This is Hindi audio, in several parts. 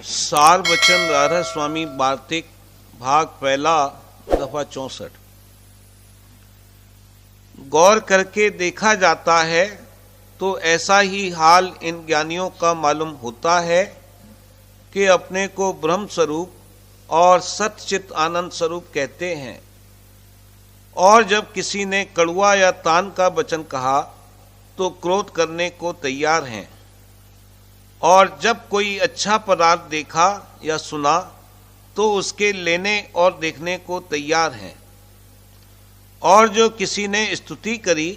सार वचन राधा स्वामी वार्तिक भाग पहला दफा 64। गौर करके देखा जाता है तो ऐसा ही हाल इन ज्ञानियों का मालूम होता है कि अपने को ब्रह्म स्वरूप और सच्चित आनंद स्वरूप कहते हैं, और जब किसी ने कड़वा या तान का वचन कहा तो क्रोध करने को तैयार हैं, और जब कोई अच्छा पदार्थ देखा या सुना तो उसके लेने और देखने को तैयार हैं, और जो किसी ने स्तुति करी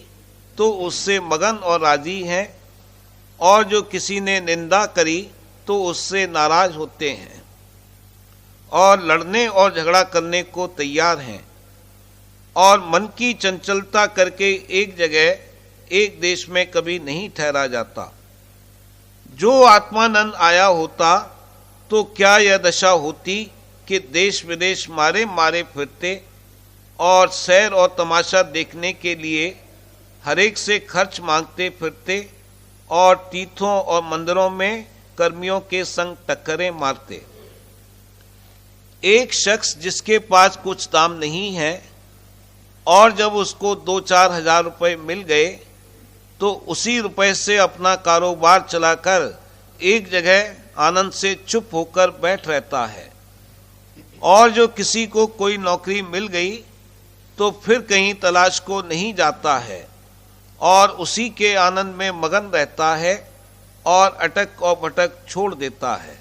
तो उससे मगन और राजी हैं, और जो किसी ने निंदा करी तो उससे नाराज होते हैं, और लड़ने और झगड़ा करने को तैयार हैं, और मन की चंचलता करके एक जगह एक देश में कभी नहीं ठहरा जाता। जो आत्मानंद आया होता तो क्या यह दशा होती कि देश विदेश मारे मारे फिरते और सैर और तमाशा देखने के लिए हरेक से खर्च मांगते फिरते और तीर्थों और मंदिरों में कर्मियों के संग टक्करें मारते। एक शख्स जिसके पास कुछ दाम नहीं है और जब उसको 2-4 हजार रुपये मिल गए तो उसी रुपए से अपना कारोबार चलाकर एक जगह आनंद से चुप होकर बैठ रहता है, और जो किसी को कोई नौकरी मिल गई तो फिर कहीं तलाश को नहीं जाता है और उसी के आनंद में मगन रहता है और अटक और भटक छोड़ देता है।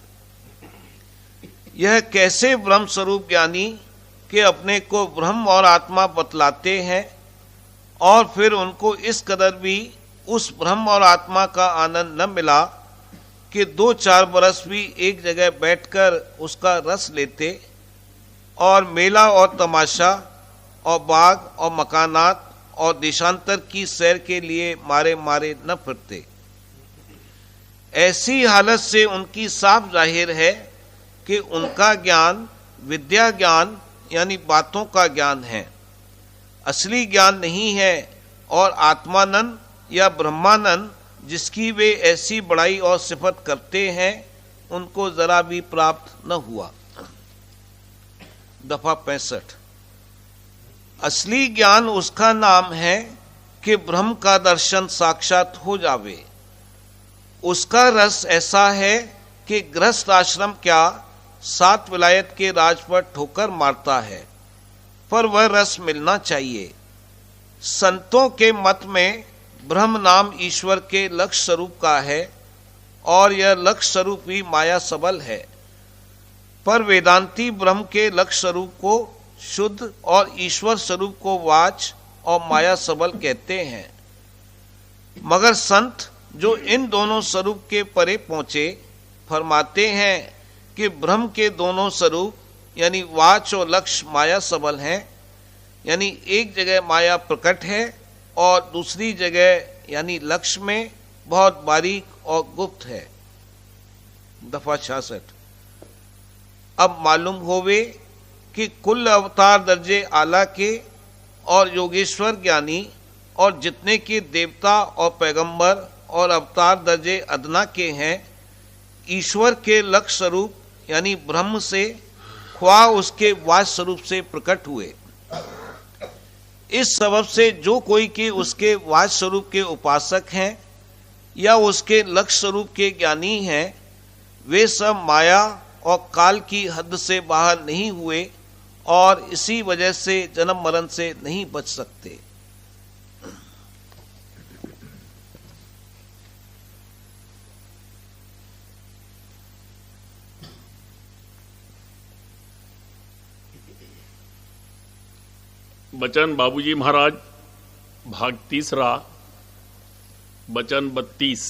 यह कैसे ब्रह्म स्वरूप ज्ञानी के अपने को ब्रह्म और आत्मा बतलाते हैं और फिर उनको इस कदर भी उस ब्रह्म और आत्मा का आनंद न मिला कि 2-4 बरस भी एक जगह बैठकर उसका रस लेते और मेला और तमाशा और बाग और मकानात और देशांतर की सैर के लिए मारे मारे न फिरते। ऐसी हालत से उनकी साफ जाहिर है कि उनका ज्ञान विद्या ज्ञान यानी बातों का ज्ञान है, असली ज्ञान नहीं है, और आत्मानंद या ब्रह्मानंद जिसकी वे ऐसी बड़ाई और सिफत करते हैं उनको जरा भी प्राप्त न हुआ। दफा 65। असली ज्ञान उसका नाम है कि ब्रह्म का दर्शन साक्षात हो जावे। उसका रस ऐसा है कि गृहस्थ आश्रम क्या 7 विलायत के राज पर ठोकर मारता है, पर वह रस मिलना चाहिए। संतों के मत में ब्रह्म नाम ईश्वर के लक्ष्य स्वरूप का है और यह लक्ष्य स्वरूप ही माया सबल है, पर वेदांती ब्रह्म के लक्ष्य स्वरूप को शुद्ध और ईश्वर स्वरूप को वाच और माया सबल कहते हैं। मगर संत जो इन दोनों स्वरूप के परे पहुंचे फरमाते हैं कि ब्रह्म के दोनों स्वरूप यानी वाच और लक्ष्य माया सबल हैं, यानी एक जगह माया प्रकट है और दूसरी जगह यानी लक्ष्य में बहुत बारीक और गुप्त है। दफा 66। अब मालूम होवे कि कुल अवतार दर्जे आला के और योगेश्वर ज्ञानी और जितने के देवता और पैगंबर और अवतार दर्जे अदना के हैं, ईश्वर के लक्ष्य स्वरूप यानी ब्रह्म से ख्वाह उसके वाच स्वरूप से प्रकट हुए। इस सबब से जो कोई के उसके वाच स्वरूप के उपासक हैं या उसके लक्ष्य स्वरूप के ज्ञानी हैं, वे सब माया और काल की हद से बाहर नहीं हुए और इसी वजह से जन्म मरण से नहीं बच सकते। वचन बाबूजी महाराज भाग 3 वचन 32।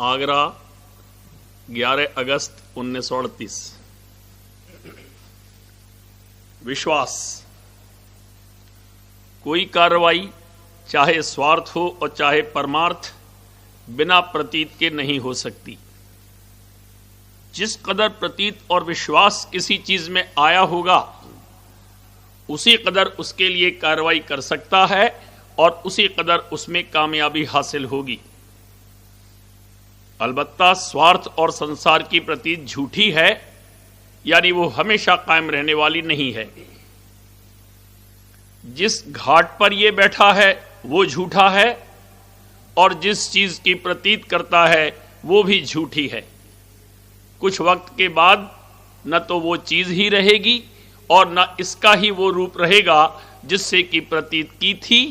आगरा 11 अगस्त 1938। विश्वास। कोई कार्रवाई चाहे स्वार्थ हो और चाहे परमार्थ बिना प्रतीत के नहीं हो सकती। जिस कदर प्रतीत और विश्वास किसी चीज में आया होगा उसी कदर उसके लिए कार्रवाई कर सकता है और उसी कदर उसमें कामयाबी हासिल होगी। अलबत्ता स्वार्थ और संसार की प्रतीत झूठी है, यानी वो हमेशा कायम रहने वाली नहीं है। जिस घाट पर ये बैठा है वो झूठा है, और जिस चीज की प्रतीत करता है वो भी झूठी है। कुछ वक्त के बाद न तो वो चीज ही रहेगी और न इसका ही वो रूप रहेगा जिससे कि प्रतीत की थी।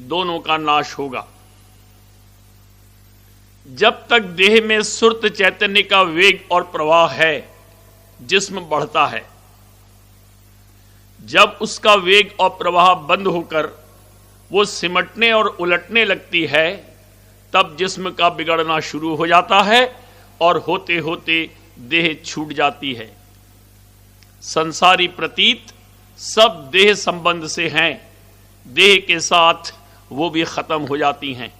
दोनों का नाश होगा। जब तक देह में सुर्त चैतन्य का वेग और प्रवाह है, जिस्म बढ़ता है। जब उसका वेग और प्रवाह बंद होकर वो सिमटने और उलटने लगती है, तब जिस्म का बिगड़ना शुरू हो जाता है और होते होते देह छूट जाती है। संसारी प्रतीत सब देह संबंध से हैं, देह के साथ वो भी खत्म हो जाती हैं।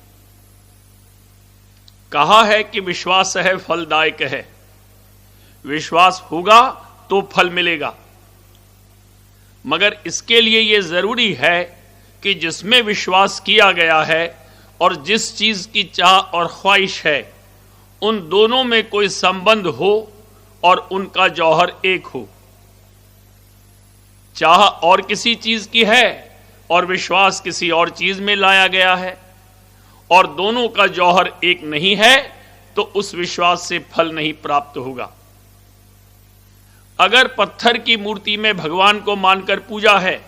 कहा है कि विश्वास है फलदायक है। विश्वास होगा तो फल मिलेगा, मगर इसके लिए यह जरूरी है कि जिसमें विश्वास किया गया है और जिस चीज की चाह और ख्वाहिश है, उन दोनों में कोई संबंध हो और उनका जौहर एक हो। चाह और किसी चीज की है और विश्वास किसी और चीज में लाया गया है, और दोनों का जौहर एक नहीं है, तो उस विश्वास से फल नहीं प्राप्त होगा। अगर पत्थर की मूर्ति में भगवान को मानकर पूजा है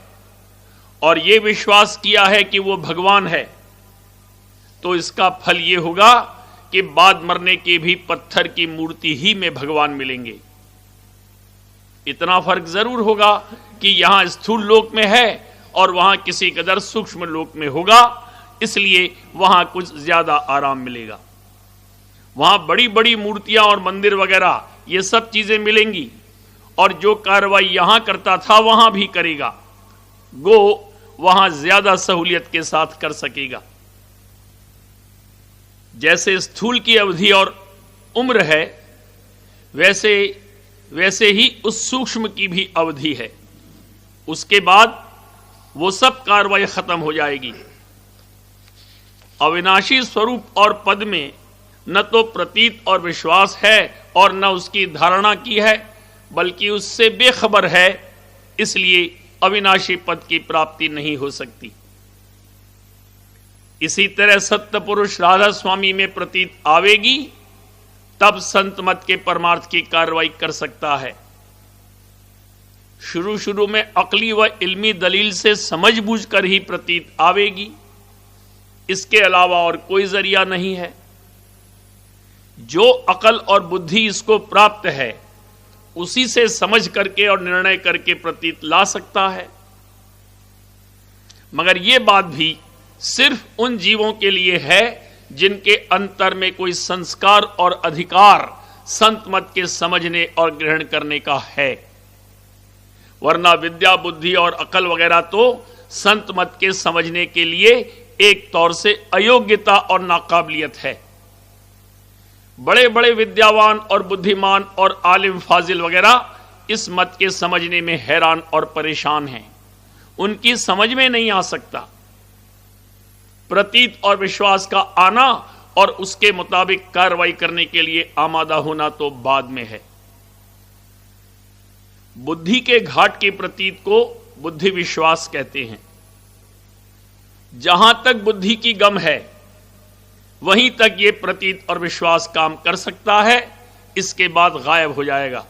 और यह विश्वास किया है कि वो भगवान है, तो इसका फल ये होगा कि बाद मरने के भी पत्थर की मूर्ति ही में भगवान मिलेंगे। इतना फर्क जरूर होगा कि यहां स्थूल लोक में है और वहां किसी कदर सूक्ष्म लोक में होगा, इसलिए वहां कुछ ज्यादा आराम मिलेगा। वहां बड़ी बड़ी मूर्तियां और मंदिर वगैरह ये सब चीजें मिलेंगी, और जो कार्रवाई यहां करता था वहां भी करेगा, गो वहां ज्यादा सहूलियत के साथ कर सकेगा। जैसे स्थूल की अवधि और उम्र है, वैसे ही उस सूक्ष्म की भी अवधि है। उसके बाद वो सब कार्रवाई खत्म हो जाएगी। अविनाशी स्वरूप और पद में न तो प्रतीत और विश्वास है और न उसकी धारणा की है, बल्कि उससे बेखबर है, इसलिए अविनाशी पद की प्राप्ति नहीं हो सकती। इसी तरह सत्य पुरुष राधा स्वामी में प्रतीत आवेगी, तब संत मत के परमार्थ की कार्रवाई कर सकता है। शुरू शुरू में अकली व इल्मी दलील से समझ बूझ कर ही प्रतीत आवेगी, इसके अलावा और कोई जरिया नहीं है। जो अकल और बुद्धि इसको प्राप्त है, उसी से समझ करके और निर्णय करके प्रतीत ला सकता है। मगर यह बात भी सिर्फ उन जीवों के लिए है जिनके अंतर में कोई संस्कार और अधिकार संत मत के समझने और ग्रहण करने का है। वरना विद्या बुद्धि और अकल वगैरह तो संत मत के समझने के लिए एक तौर से अयोग्यता और नाकाबिलियत है। बड़े बड़े विद्यावान और बुद्धिमान और आलिम फाजिल वगैरह इस मत के समझने में हैरान और परेशान हैं, उनकी समझ में नहीं आ सकता। प्रतीत और विश्वास का आना और उसके मुताबिक कार्रवाई करने के लिए आमादा होना तो बाद में है। बुद्धि के घाट की प्रतीत को बुद्धि विश्वास कहते हैं। जहां तक बुद्धि की गम है, वहीं तक यह प्रतीत और विश्वास काम कर सकता है, इसके बाद गायब हो जाएगा।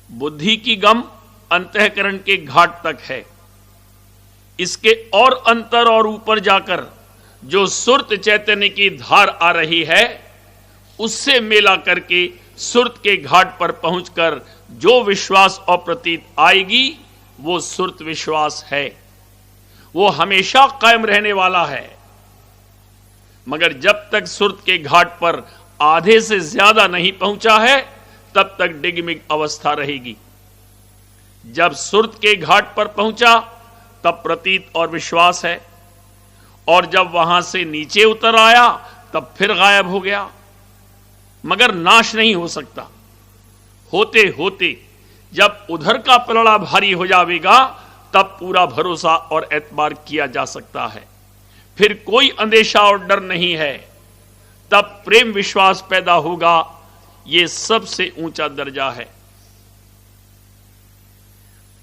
बुद्धि की गम अंतःकरण के घाट तक है। इसके और अंतर और ऊपर जाकर जो सुर्त चैतन्य की धार आ रही है, उससे मेला करके सुर्त के घाट पर पहुंचकर जो विश्वास और प्रतीत आएगी, वो सुर्त विश्वास है। वो हमेशा कायम रहने वाला है। मगर जब तक सुर्त के घाट पर आधे से ज्यादा नहीं पहुंचा है, तब तक डिगमिग अवस्था रहेगी। जब सुर्त के घाट पर पहुंचा, तब प्रतीत और विश्वास है, और जब वहां से नीचे उतर आया, तब फिर गायब हो गया। मगर नाश नहीं हो सकता। होते होते जब उधर का पलड़ा भारी हो जाएगा, तब पूरा भरोसा और एतबार किया जा सकता है। फिर कोई अंदेशा और डर नहीं है। तब प्रेम विश्वास पैदा होगा। ये सबसे ऊंचा दर्जा है।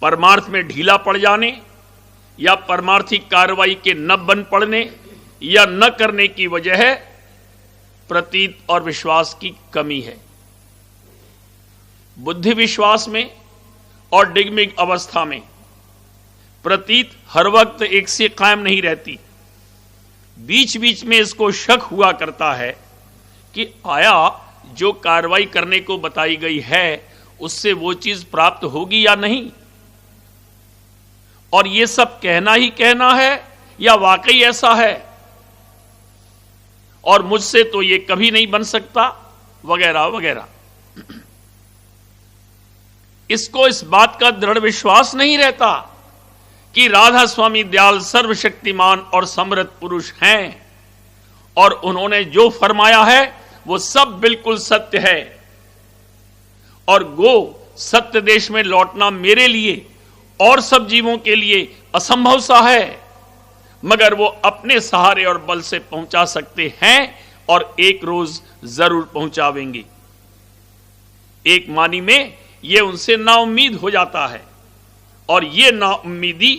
परमार्थ में ढीला पड़ जाने या परमार्थिक कार्रवाई के न बन पड़ने या न करने की वजह है प्रतीत और विश्वास की कमी है। बुद्धि विश्वास में और डिग्मिग अवस्था में प्रतीत हर वक्त एक से कायम नहीं रहती। बीच बीच में इसको शक हुआ करता है कि आया जो कार्रवाई करने को बताई गई है उससे वो चीज प्राप्त होगी या नहीं, और ये सब कहना ही कहना है या वाकई ऐसा है, और मुझसे तो ये कभी नहीं बन सकता, वगैरह वगैरह। इसको इस बात का दृढ़ विश्वास नहीं रहता कि राधा स्वामी दयाल सर्वशक्तिमान और समर्थ पुरुष हैं और उन्होंने जो फरमाया है वो सब बिल्कुल सत्य है, और गो सत्य देश में लौटना मेरे लिए और सब जीवों के लिए असंभव सा है, मगर वो अपने सहारे और बल से पहुंचा सकते हैं और एक रोज जरूर पहुंचावेंगे। एक मानी में ये उनसे नाउम्मीद हो जाता है, और ये नाउम्मीदी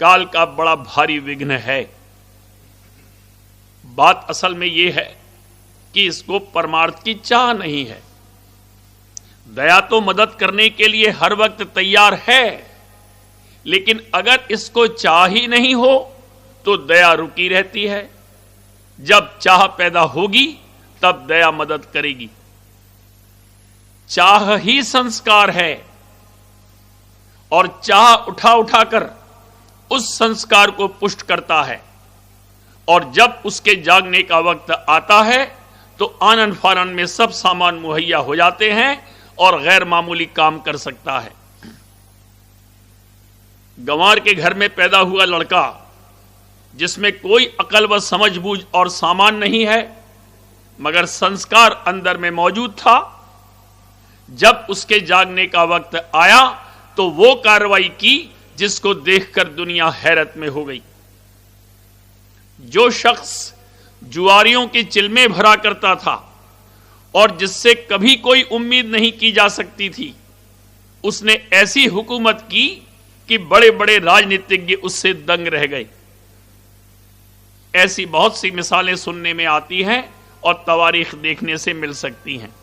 काल का बड़ा भारी विघ्न है। बात असल में ये है कि इसको परमार्थ की चाह नहीं है। दया तो मदद करने के लिए हर वक्त तैयार है, लेकिन अगर इसको चाह ही नहीं हो तो दया रुकी रहती है। जब चाह पैदा होगी तब दया मदद करेगी। चाह ही संस्कार है, और चाह उठा उठाकर उस संस्कार को पुष्ट करता है, और जब उसके जागने का वक्त आता है तो आनंद फानन में सब सामान मुहैया हो जाते हैं और गैर मामूली काम कर सकता है। गंवार के घर में पैदा हुआ लड़का जिसमें कोई अकल व समझबूझ और सामान नहीं है, मगर संस्कार अंदर में मौजूद था, जब उसके जागने का वक्त आया तो वो कार्रवाई की जिसको देखकर दुनिया हैरत में हो गई। जो शख्स जुआरियों की चिलमें भरा करता था और जिससे कभी कोई उम्मीद नहीं की जा सकती थी, उसने ऐसी हुकूमत की कि बड़े बड़े राजनीतिज्ञ उससे दंग रह गए। ऐसी बहुत सी मिसालें सुनने में आती हैं और तवारीख देखने से मिल सकती हैं।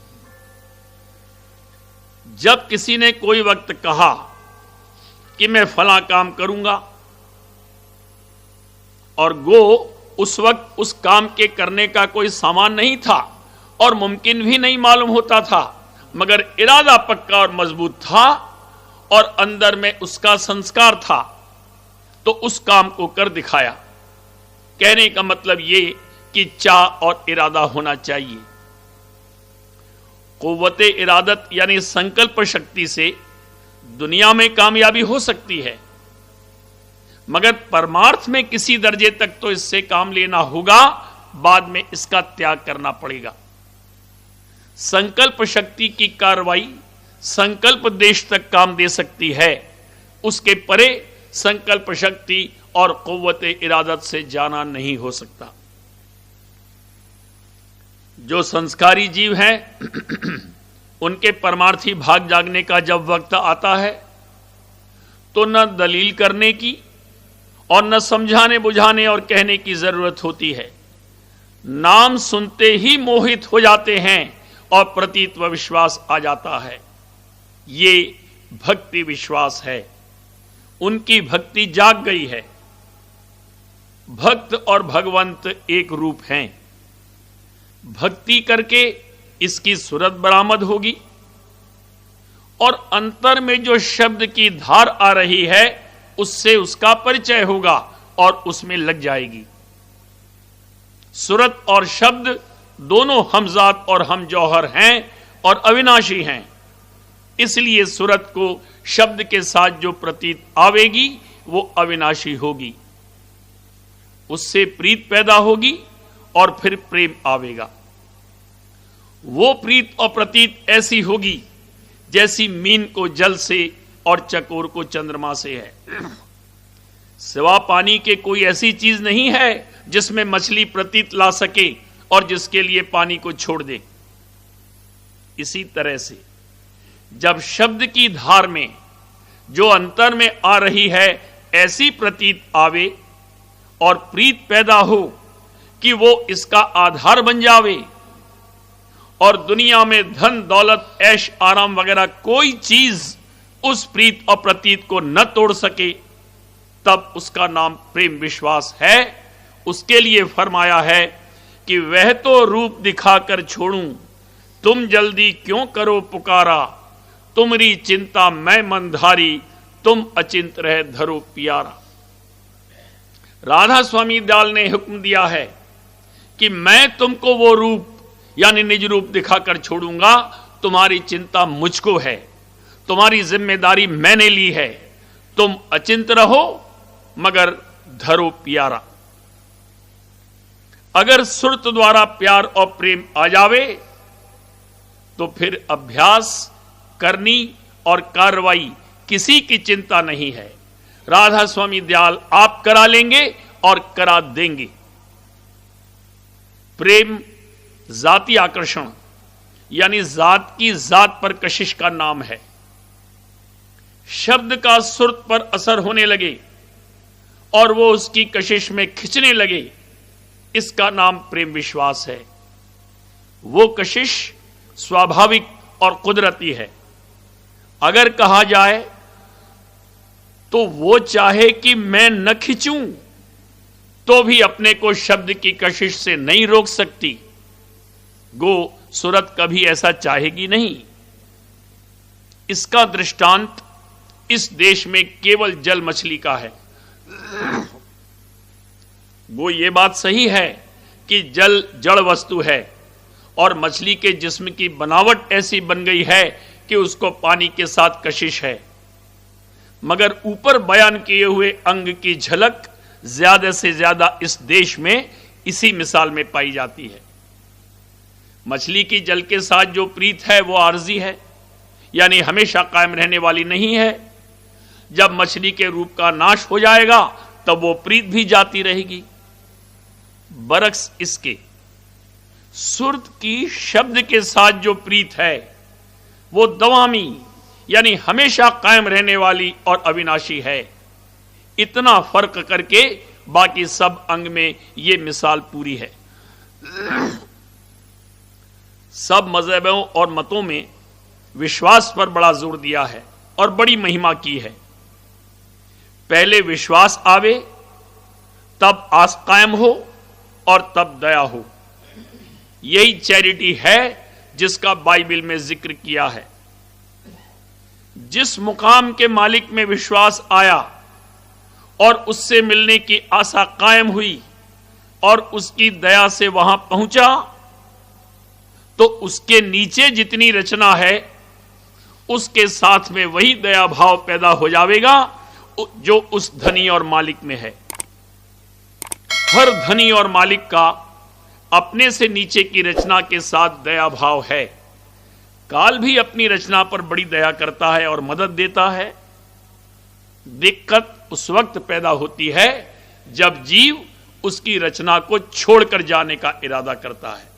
जब किसी ने कोई वक्त कहा कि मैं फला काम करूंगा, और गो उस वक्त उस काम के करने का कोई सामान नहीं था और मुमकिन भी नहीं मालूम होता था, मगर इरादा पक्का और मजबूत था और अंदर में उसका संस्कार था, तो उस काम को कर दिखाया। कहने का मतलब ये कि चाह और इरादा होना चाहिए। कुव्वते इरादत यानी संकल्प शक्ति से दुनिया में कामयाबी हो सकती है, मगर परमार्थ में किसी दर्जे तक तो इससे काम लेना होगा, बाद में इसका त्याग करना पड़ेगा। संकल्प शक्ति की कार्रवाई संकल्प देश तक काम दे सकती है, उसके परे संकल्प शक्ति और कुव्वते इरादत से जाना नहीं हो सकता। जो संस्कारी जीव हैं उनके परमार्थी भाग जागने का जब वक्त आता है तो न दलील करने की और न समझाने बुझाने और कहने की जरूरत होती है। नाम सुनते ही मोहित हो जाते हैं और प्रतीत व विश्वास आ जाता है। ये भक्ति विश्वास है। उनकी भक्ति जाग गई है। भक्त और भगवंत एक रूप हैं। भक्ति करके इसकी सूरत बरामद होगी और अंतर में जो शब्द की धार आ रही है उससे उसका परिचय होगा और उसमें लग जाएगी। सूरत और शब्द दोनों हमजात और हम जौहर हैं और अविनाशी हैं, इसलिए सूरत को शब्द के साथ जो प्रतीत आवेगी वो अविनाशी होगी। उससे प्रीत पैदा होगी और फिर प्रेम आवेगा। वो प्रीत और प्रतीत ऐसी होगी जैसी मीन को जल से और चकोर को चंद्रमा से है। सिवा पानी के कोई ऐसी चीज नहीं है जिसमें मछली प्रतीत ला सके और जिसके लिए पानी को छोड़ दे। इसी तरह से जब शब्द की धार में जो अंतर में आ रही है ऐसी प्रतीत आवे और प्रीत पैदा हो कि वो इसका आधार बन जावे और दुनिया में धन दौलत ऐश आराम वगैरह कोई चीज उस प्रीत और प्रतीत को न तोड़ सके, तब उसका नाम प्रेम विश्वास है। उसके लिए फरमाया है कि वह तो रूप दिखाकर छोड़ूं, तुम जल्दी क्यों करो पुकारा, तुम्हारी चिंता मैं मंधारी, तुम अचिंत रहे धरो प्यारा। राधा स्वामी दयाल ने हुक्म दिया है कि मैं तुमको वो रूप यानी निज रूप दिखाकर छोड़ूंगा, तुम्हारी चिंता मुझको है, तुम्हारी जिम्मेदारी मैंने ली है, तुम अचिंत रहो मगर धरो प्यारा। अगर सुरत द्वारा प्यार और प्रेम आ जावे तो फिर अभ्यास करनी और कार्रवाई किसी की चिंता नहीं है। राधा स्वामी दयाल आप करा लेंगे और करा देंगे। प्रेम जाति आकर्षण यानी जात की जात पर कशिश का नाम है। शब्द का सुरत पर असर होने लगे और वो उसकी कशिश में खिंचने लगे, इसका नाम प्रेम विश्वास है। वो कशिश स्वाभाविक और कुदरती है। अगर कहा जाए तो वो चाहे कि मैं न खिंचूं तो भी अपने को शब्द की कशिश से नहीं रोक सकती। गो सूरत कभी ऐसा चाहेगी नहीं। इसका दृष्टांत इस देश में केवल जल मछली का है। वो ये बात सही है कि जल जड़ वस्तु है और मछली के जिस्म की बनावट ऐसी बन गई है कि उसको पानी के साथ कशिश है, मगर ऊपर बयान किए हुए अंग की झलक ज्यादा से ज्यादा इस देश में इसी मिसाल में पाई जाती है। मछली की जल के साथ जो प्रीत है वो आर्जी है, यानी हमेशा कायम रहने वाली नहीं है। जब मछली के रूप का नाश हो जाएगा तब वो प्रीत भी जाती रहेगी। बरक्स इसके सुरत की शब्द के साथ जो प्रीत है वो दवामी यानी हमेशा कायम रहने वाली और अविनाशी है। इतना फर्क करके बाकी सब अंग में ये मिसाल पूरी है। सब मजहबों और मतों में विश्वास पर बड़ा जोर दिया है और बड़ी महिमा की है। पहले विश्वास आवे, तब आस कायम हो और तब दया हो। यही चैरिटी है जिसका बाइबल में जिक्र किया है। जिस मुकाम के मालिक में विश्वास आया और उससे मिलने की आशा कायम हुई और उसकी दया से वहां पहुंचा, तो उसके नीचे जितनी रचना है उसके साथ में वही दया भाव पैदा हो जाएगा जो उस धनी और मालिक में है। हर धनी और मालिक का अपने से नीचे की रचना के साथ दया भाव है। काल भी अपनी रचना पर बड़ी दया करता है और मदद देता है। दिक्कत उस वक्त पैदा होती है जब जीव उसकी रचना को छोड़कर जाने का इरादा करता है।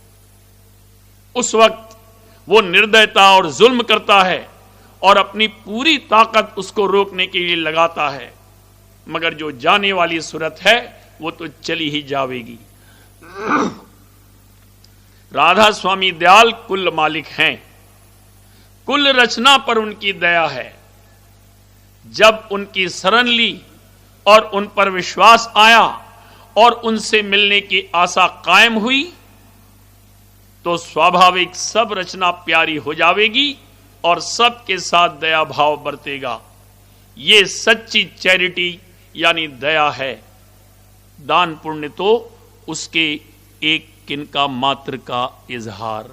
उस वक्त वो निर्दयता और जुल्म करता है और अपनी पूरी ताकत उसको रोकने के लिए लगाता है, मगर जो जाने वाली सूरत है वो तो चली ही जाएगी। राधा स्वामी दयाल कुल मालिक हैं, कुल रचना पर उनकी दया है। जब उनकी शरण ली और उन पर विश्वास आया और उनसे मिलने की आशा कायम हुई, तो स्वाभाविक सब रचना प्यारी हो जाएगी और सबके साथ दया भाव बरतेगा। ये सच्ची चैरिटी यानी दया है। दान पुण्य तो उसके एक किनका मात्र का इजहार।